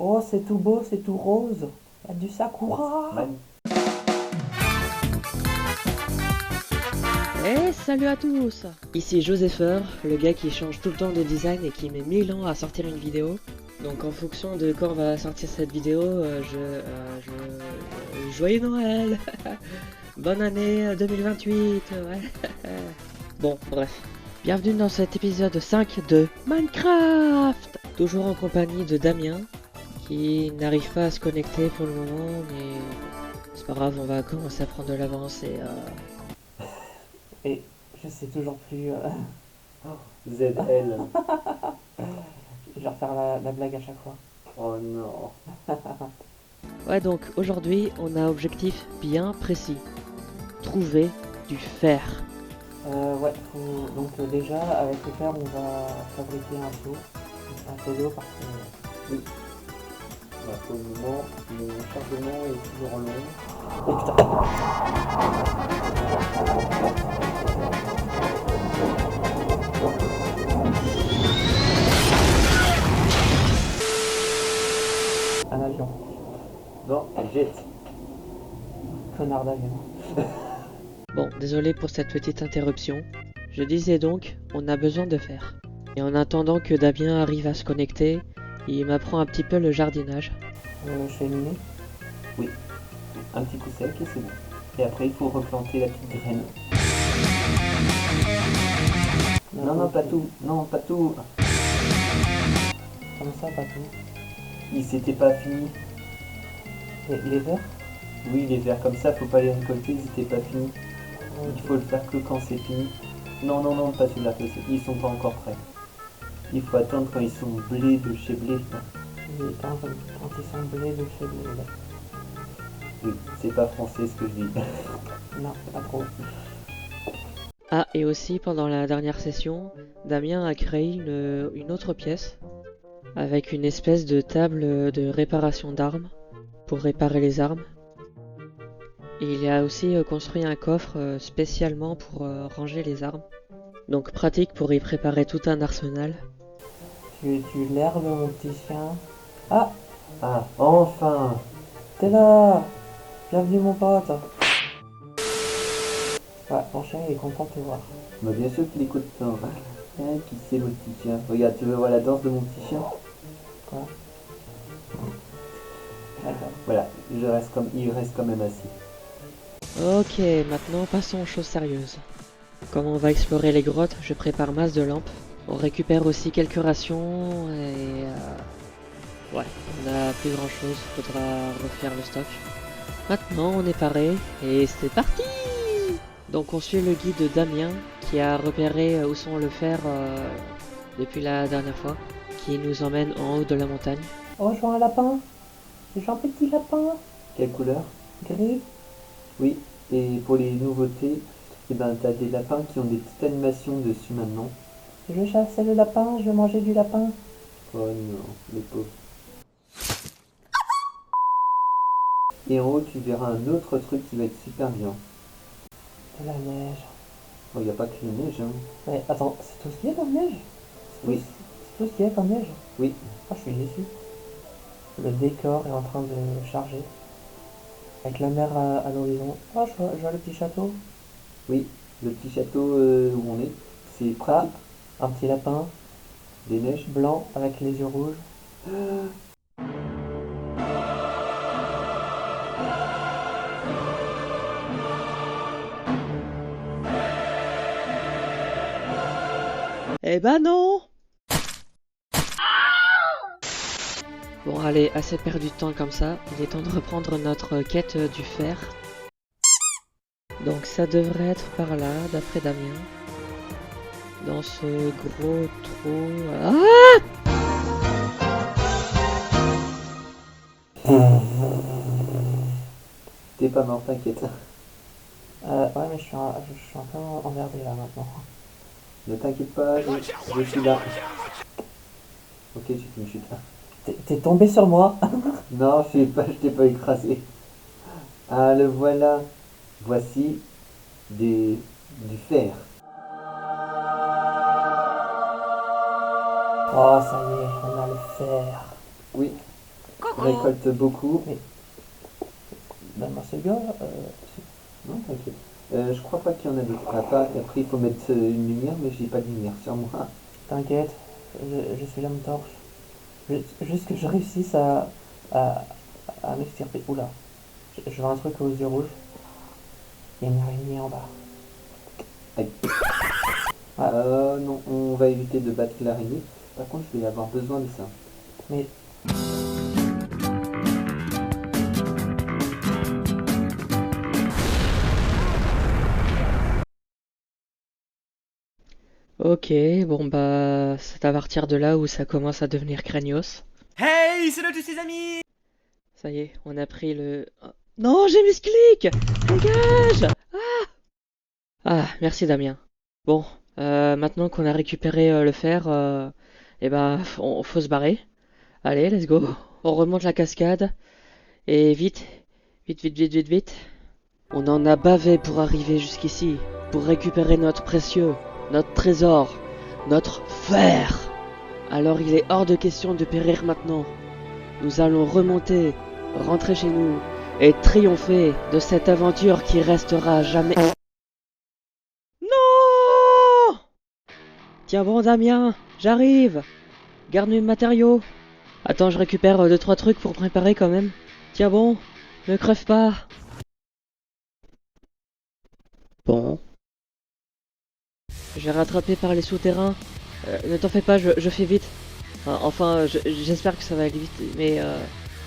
Oh, c'est tout beau, c'est tout rose. Il y a du sakura. Eh salut à tous! Ici Josepher, le gars qui change tout le temps de design et qui met 1000 ans à sortir une vidéo. Donc en fonction de quand va sortir cette vidéo, Joyeux Noël! Bonne année 2028! Ouais. Bon, bref. Bienvenue dans cet épisode 5 de Minecraft! Toujours en compagnie de Damien, qui n'arrive pas à se connecter pour le moment, mais c'est pas grave, on va commencer à prendre de l'avance Et je sais toujours plus. ZL. Je vais refaire la blague à chaque fois. Oh non. Ouais, donc aujourd'hui, on a un objectif bien précis. Trouver du fer. Ouais, donc déjà, avec le fer, on va fabriquer un seau d'eau parce que... Oui. Bah, pour le moment, mon chargement est toujours long. Oh putain. Un avion. Non, elle jette. Connard d'avion. Bon, désolé pour cette petite interruption. Je disais donc, on a besoin de fer. Et en attendant que Damien arrive à se connecter, il m'apprend un petit peu le jardinage. Je fais miner. Oui. Un petit coup sec et c'est bon. Et après, il faut replanter la petite graine. Non, pas tout. Non, pas tout. Comme ça, pas tout. Il s'était pas fini. Les verts. Oui, les verres comme ça, faut pas les récolter, ils étaient pas finis. Il faut le faire que quand c'est fini. Non, pas celui-là, ils sont pas encore prêts. Il faut attendre quand ils sont blés de chez blé. Et quand ils sont blés de chez blé. Là. Oui, c'est pas français ce que je dis. Non, pas trop. Ah, et aussi, pendant la dernière session, Damien a créé une autre pièce, avec une espèce de table de réparation d'armes, pour réparer les armes. Et il a aussi construit un coffre spécialement pour ranger les armes. Donc pratique pour y préparer tout un arsenal. Tu l'herbe, mon petit chien. Ah, Ah, enfin! t'es là. Bienvenue, mon pote. Ouais, mon chien il est content de te voir. Bah bien sûr qu'il écoute ça. Hein, qui c'est le petit chien? Regarde, tu veux voir la danse de mon petit chien? Quoi? D'accord. Voilà, il reste quand même assis. Ok, maintenant passons aux choses sérieuses. Comme on va explorer les grottes, je prépare masse de lampes. On récupère aussi quelques rations et... ouais, on a plus grand chose, faudra refaire le stock. Maintenant on est paré et c'est parti! Donc on suit le guide de Damien qui a repéré où sont le fer depuis la dernière fois, qui nous emmène en haut de la montagne. Oh, je vois un lapin. Je vois un petit lapin. Quelle couleur? Gris. Oui, et pour les nouveautés, eh ben t'as des lapins qui ont des petites animations dessus maintenant. Je chassais le lapin, je mangeais du lapin. Oh non, le pauvre. Et en haut, tu verras un autre truc qui va être super bien. De la neige. Oh, il n'y a pas que la neige, hein. Mais attends, c'est tout ce qu'il y a comme neige? Oui, C'est tout ce qu'il y a comme neige? oui. Ah, je suis déçu. Le décor est en train de charger. Avec la mer à l'horizon. Oh, je vois le petit château. Oui, le petit château où on est, c'est Ah, pratique. un petit lapin Des neiges. blanc avec les yeux rouges. Eh ben non! Bon allez, assez perdu de temps comme ça, il est temps de reprendre notre quête du fer. Donc ça devrait être par là, d'après Damien. Dans ce gros trou... Ah! T'es pas mort, t'inquiète. Ouais, mais je suis un peu emmerdé là maintenant. Ne t'inquiète pas, je suis là. Ok, j'ai fait une chute. T'es tombé sur moi? Non, je t'ai pas écrasé. Ah, le voilà. Voici du fer. Oh, ça y est, on a le fer. Oui, récolte beaucoup. Bah, merci le gars. Non, t'inquiète. Je crois pas qu'il y en a d'autres. Après, il faut mettre une lumière, mais j'ai pas de lumière sur moi. T'inquiète, je suis l'homme torche. Juste que je réussisse à, à m'extirper. Oula, je vois un truc aux yeux rouges. Il y a une araignée en bas. Aïe. Ah. Non, on va éviter de battre l'araignée. Par contre, je vais avoir besoin de ça. Mais Ok, bon bah, c'est à partir de là où ça commence à devenir craignos. Hey, c'est là tous ses amis! Ça y est, on a pris le... Oh, non, j'ai mis ce clic! Dégage! Ah, merci Damien. Bon, maintenant qu'on a récupéré le fer, eh ben, faut se barrer. Allez, let's go. On remonte la cascade. Et vite, vite, vite, vite, vite, vite. On en a bavé pour arriver jusqu'ici, pour récupérer notre précieux, notre trésor, notre fer. Alors il est hors de question de périr maintenant. Nous allons remonter, rentrer chez nous, et triompher de cette aventure qui restera à jamais... Non! Tiens bon Damien, j'arrive. Garde mes matériaux. Attends, je récupère 2-3 trucs pour préparer quand même. Tiens bon, ne crève pas. Bon. Je vais rattraper par les souterrains. Ne t'en fais pas, je fais vite. Enfin, j'espère que ça va aller vite, mais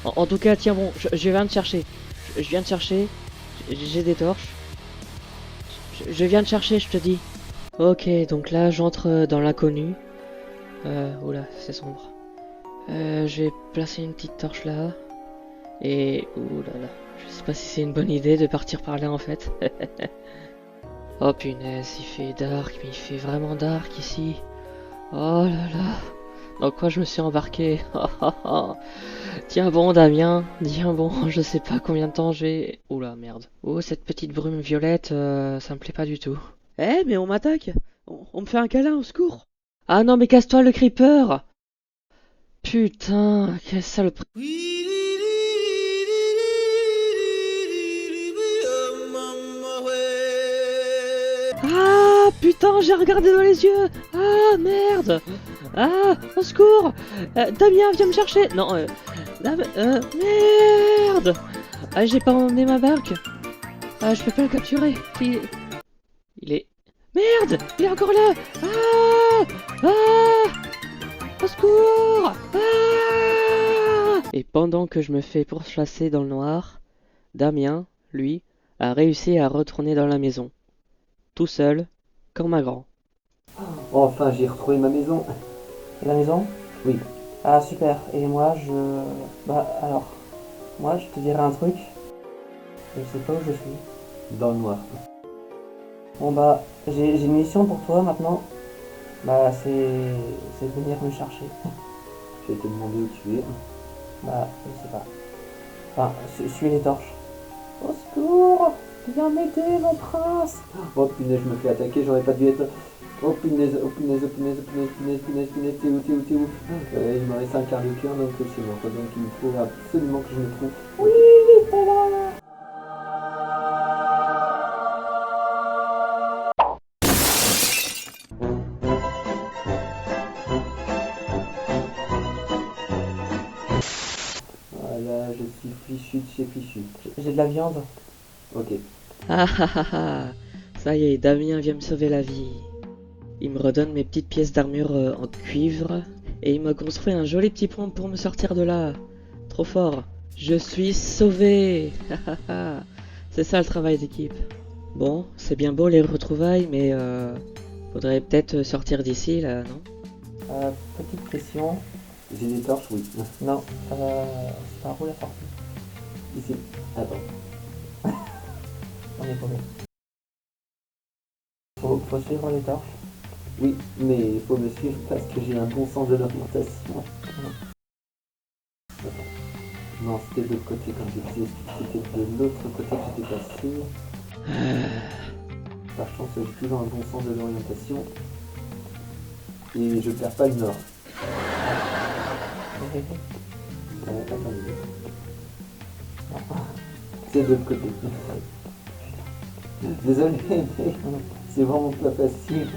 en tout cas, tiens bon, je viens de chercher. Je viens de chercher. J'ai des torches. Je viens de chercher, je te dis. Ok, donc là, j'entre dans l'inconnu. Oula, c'est sombre. Je vais placer une petite torche là. Et... oulala, je sais pas si c'est une bonne idée de partir par là en fait. Oh punaise, il fait dark, mais il fait vraiment dark ici. Oh là là. Dans quoi je me suis embarqué? Tiens bon Damien, tiens bon, je sais pas combien de temps j'ai... Oula merde. Oh cette petite brume violette, ça me plaît pas du tout. Eh mais on m'attaque! On me fait un câlin, au secours! Ah non mais casse-toi le creeper! Putain, quelle saloperie! Ah putain, j'ai regardé dans les yeux! Ah merde! Ah, au secours! Damien, viens me chercher! Non, merde! Ah, j'ai pas emmené ma barque! Ah, je peux pas le capturer! Il est... Merde! Il est encore là! Ah! Ah! Au secours! Ah! Et pendant que je me fais pourchasser dans le noir, Damien, lui, a réussi à retourner dans la maison. Tout seul, comme un grand. Enfin, j'ai retrouvé ma maison. et la maison? Oui. Ah super. Et moi bah alors, moi je te dirais un truc. Je sais pas où je suis. Dans le noir. Bon bah j'ai une mission pour toi maintenant. Bah c'est de venir me chercher. Je vais te demander où tu es. Bah je sais pas. Enfin, suis les torches. Au secours! Viens m'aider mon prince! Oh punaise, je me fais attaquer, j'aurais pas dû être... Oh punaise, oh punaise, oh punaise, oh punaise, punaise, punaise, punaise, t'es où, t'es où, t'es où? Il me reste un quart de cœur, donc c'est mort. Donc il faut absolument que je me trouve. Oui, t'es là! Voilà, je suis fichu de chez fichu. J'ai de la viande. Ok. Ah ah ah ah! Ça y est, Damien vient me sauver la vie. Il me redonne mes petites pièces d'armure en cuivre et il m'a construit un joli petit pont pour me sortir de là. Trop fort. Je suis sauvé. C'est ça le travail d'équipe. Bon, c'est bien beau les retrouvailles, mais faudrait peut-être sortir d'ici là, non? Petite question. J'ai des torches, oui. Non, c'est par où la sortie? Ici. Attends. On est paumé. Faut suivre les torches. Oui, mais il faut me suivre parce que j'ai un bon sens de l'orientation. Non, c'était de l'autre côté quand j'ai dit. C'était de l'autre côté que j'étais passé. Par chance, j'ai toujours un bon sens de l'orientation. Et je perds pas le nord. Attendez. C'est de l'autre côté. Désolé, mais c'est vraiment pas facile.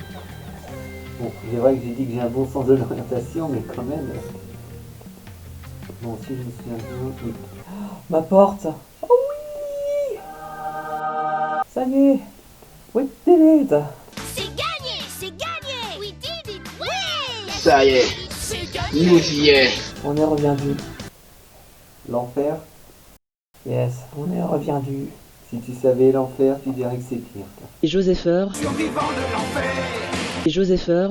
Bon, c'est vrai que j'ai dit que j'ai un bon sens de l'orientation, mais quand même. Bon, si je me souviens bien, oui. Ma porte. Oh oui. Ça y est. We did it. C'est gagné, c'est gagné. We did it. Ouais. Ça y est, nous y est. On est reviendu. L'enfer, Yes, on est reviendu. si tu savais l'enfer, tu dirais que c'est pire. Et Josepher. Et Josepher.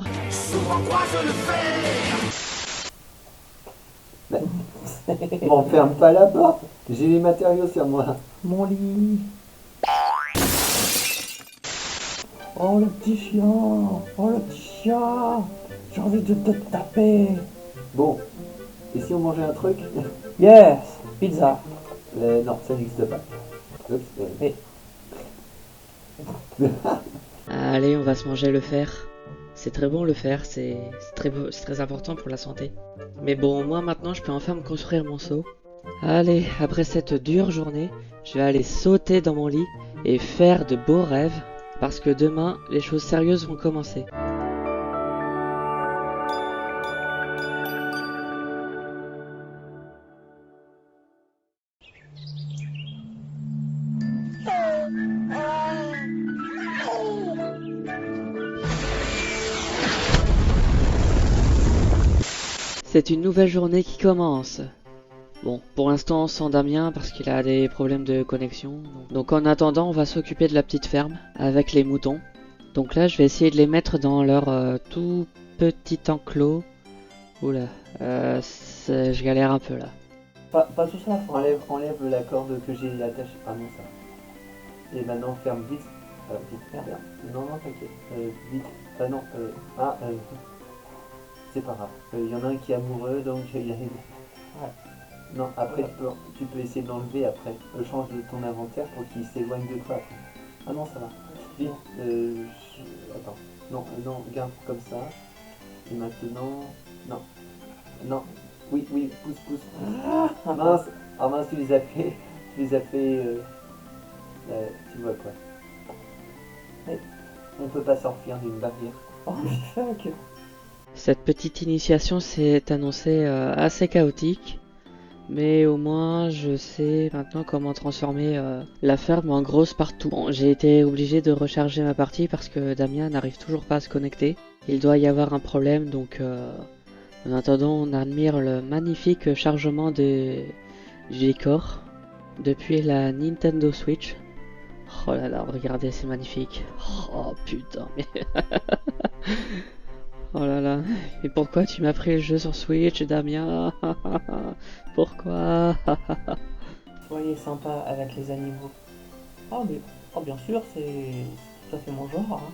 Bon, ferme pas la porte. J'ai les matériaux sur moi. Mon lit. Oh le petit chien. Oh le petit chien. J'ai envie de te taper. Bon, et si on mangeait un truc? Yes. Pizza. Non, ça n'existe pas. Oups, Allez, on va se manger le fer. C'est très bon le fer, c'est très important pour la santé. Mais bon, moi maintenant je peux enfin me construire mon seau. Allez, après cette dure journée, je vais aller sauter dans mon lit et faire de beaux rêves. Parce que demain, les choses sérieuses vont commencer. C'est une nouvelle journée qui commence. Bon, pour l'instant sans Damien parce qu'il a des problèmes de connexion. Donc en attendant, on va s'occuper de la petite ferme avec les moutons. Donc là, je vais essayer de les mettre dans leur tout petit enclos. Oula, je galère un peu là. Pas tout ça. enlève la corde que j'ai attachée. Ah non, ça. Et maintenant, ferme vite. Vite. Merde. Non, non, t'inquiète. Vite. Ah non, c'est pas grave. Il y en a un qui est amoureux, donc il y a... Ouais. Non, après tu peux essayer de l'enlever après. Change de ton inventaire pour qu'il s'éloigne de toi après. Ah non, ça va. Vite. Attends. Non, non, garde comme ça. Et maintenant... Non. Non. Oui, oui, pousse, pousse. Mince. Ah mince, tu les as fait... Tu les as fait... tu vois quoi. Mais on peut pas s'enfuir d'une barrière. Oh fuck. Cette petite initiation s'est annoncée assez chaotique. Mais au moins, je sais maintenant comment transformer la ferme en grosse partout. Bon, j'ai été obligé de recharger ma partie parce que Damien n'arrive toujours pas à se connecter. Il doit y avoir un problème, donc en attendant, on admire le magnifique chargement du décor depuis la Nintendo Switch. Oh là là, regardez, c'est magnifique. Oh putain, mais... Oh là là, mais pourquoi tu m'as pris le jeu sur Switch, Damien? Pourquoi? Soyez sympa avec les animaux. Oh mais... Oh bien sûr, c'est tout à fait mon genre. Hein.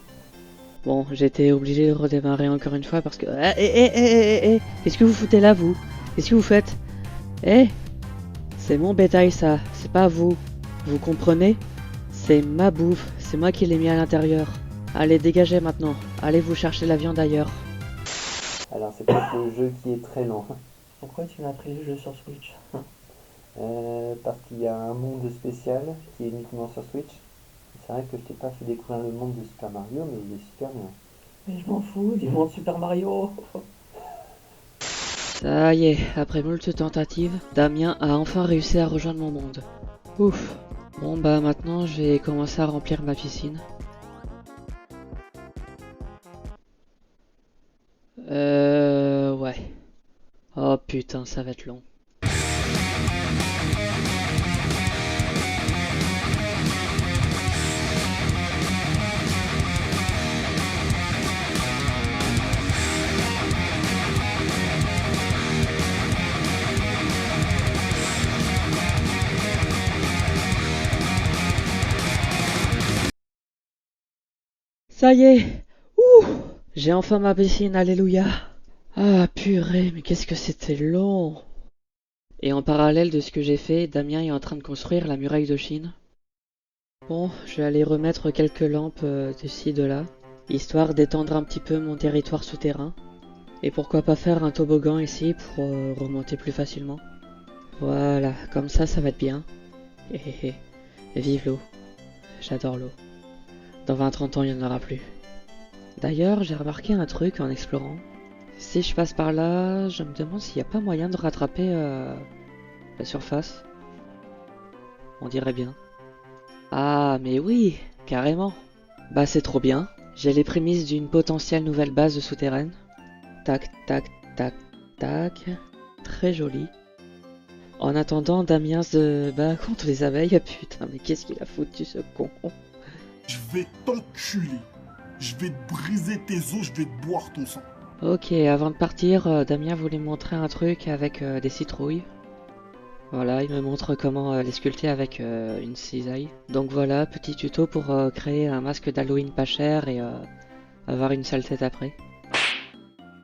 Bon, j'étais obligé de redémarrer encore une fois parce que... Qu'est-ce que vous foutez là, vous? Qu'est-ce que vous faites? C'est mon bétail, ça. C'est pas vous. Vous comprenez? C'est ma bouffe. C'est moi qui l'ai mis à l'intérieur. Allez, dégagez maintenant. Allez vous chercher la viande ailleurs. Alors c'est peut-être le jeu qui est très lent. Pourquoi tu m'as pris le jeu sur Switch? Parce qu'il y a un monde spécial qui est uniquement sur Switch. C'est vrai que je t'ai pas fait découvrir le monde de Super Mario, mais il est super bien. Mais je m'en fous du monde Super Mario. Ça y est, après moult tentatives, Damien a enfin réussi à rejoindre mon monde. Ouf. Bon bah maintenant je vais commencer à remplir ma piscine. Ouais. Oh putain, ça va être long. Ça y est. Ouh. J'ai enfin ma piscine, alléluia. Ah purée, mais qu'est-ce que c'était long. Et en parallèle de ce que j'ai fait, Damien est en train de construire la muraille de Chine. Bon, je vais aller remettre quelques lampes de ci et de là, histoire d'étendre un petit peu mon territoire souterrain. Et pourquoi pas faire un toboggan ici pour remonter plus facilement. Voilà, comme ça va être bien. Hé hé hé. Vive l'eau. J'adore l'eau. Dans 20-30 ans, il n'y en aura plus. D'ailleurs, j'ai remarqué un truc en explorant. Si je passe par là, je me demande s'il n'y a pas moyen de rattraper la surface. On dirait bien. Ah, mais oui, carrément. Bah c'est trop bien. J'ai les prémices d'une potentielle nouvelle base souterraine. Tac, tac, tac, tac. Très joli. En attendant, Damien se bat contre les abeilles. Putain, mais qu'est-ce qu'il a foutu ce con. Je vais t'enculer. Je vais te briser tes os, je vais te boire ton sang. Ok, avant de partir, Damien voulait me montrer un truc avec des citrouilles. Voilà, il me montre comment les sculpter avec une cisaille. Donc voilà, petit tuto pour créer un masque d'Halloween pas cher et avoir une sale tête après.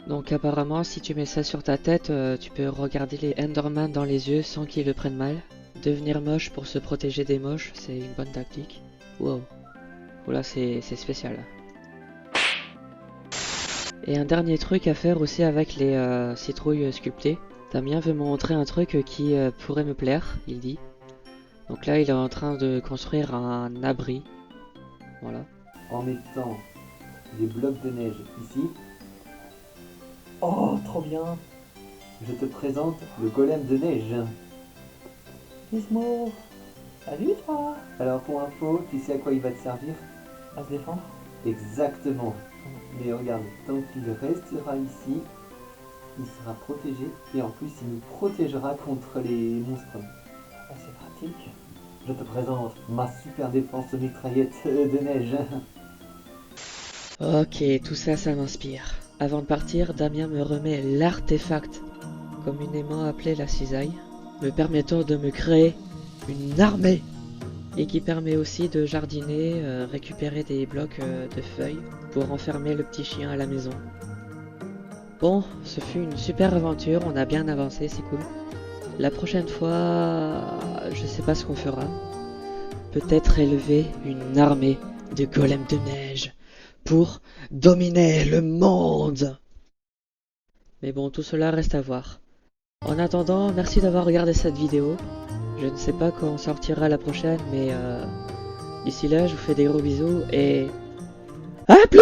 Donc apparemment, si tu mets ça sur ta tête, tu peux regarder les Enderman dans les yeux sans qu'ils le prennent mal. Devenir moche pour se protéger des moches, c'est une bonne tactique. Wow. Voilà, c'est spécial. Et un dernier truc à faire aussi avec les citrouilles sculptées. Damien veut me montrer un truc qui pourrait me plaire, il dit. Donc là, il est en train de construire un abri. Voilà. En mettant des blocs de neige ici, Oh, trop bien. je te présente le golem de neige. Gizmo. Salut toi. Alors pour info, tu sais à quoi il va te servir? À se défendre. Exactement. Mais regarde, tant qu'il restera ici, il sera protégé et en plus il nous protégera contre les monstres. Ah, c'est pratique. Je te présente ma super défense mitraillette de neige. Ok, tout ça, ça m'inspire. Avant de partir, Damien me remet l'artefact, communément appelé la cisaille, me permettant de me créer une armée et qui permet aussi de jardiner, récupérer des blocs de feuilles pour enfermer le petit chien à la maison. Bon, ce fut une super aventure, on a bien avancé, c'est cool. La prochaine fois, je sais pas ce qu'on fera. Peut-être élever une armée de golems de neige pour dominer le monde. Mais bon, tout cela reste à voir. En attendant, merci d'avoir regardé cette vidéo. Je ne sais pas quand sortira la prochaine, mais d'ici là, je vous fais des gros bisous et... à plus!